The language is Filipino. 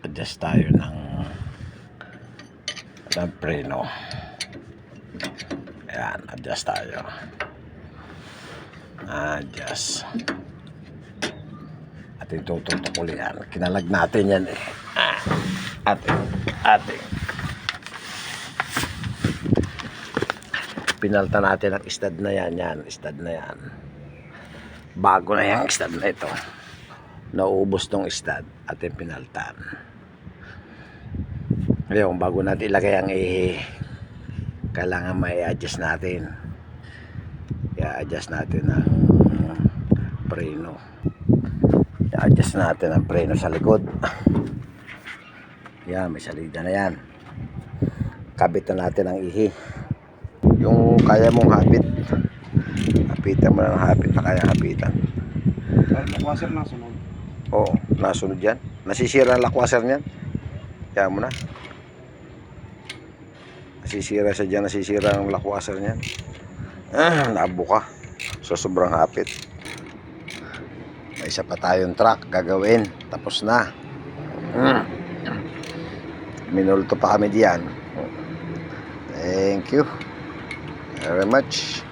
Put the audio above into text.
Adjust tayo ng preno. Ayan, adjust tayo. Adjust. Ating tututok ulit yan. Kinalag natin yan eh. Ating pinalta natin ang stud na yan. Stud na yan. Bago na yung stud na ito. Nauubos tong stud. Ating pinaltan. Ngayon, bago natin ilagay ang kailangan may adjust natin. I-adjust natin ang preno. I-adjust natin ang preno sa likod. Yan, may salida na yan. Kabit na natin ang ihi. Yung kaya mong hapit, hapitan mo ng hapit na kaya hapitan. Lakwaser nasunod. Oo, nasunod yan. Nasisira ang lakwaser niyan. Kaya mo na. Nasisira siya dyan, nasisira ang lakwaser niyan. Nabuka. So sobrang hapit. May isa pa tayong track gagawin. Tapos na. Minulto pa kami diyan. Thank you very much.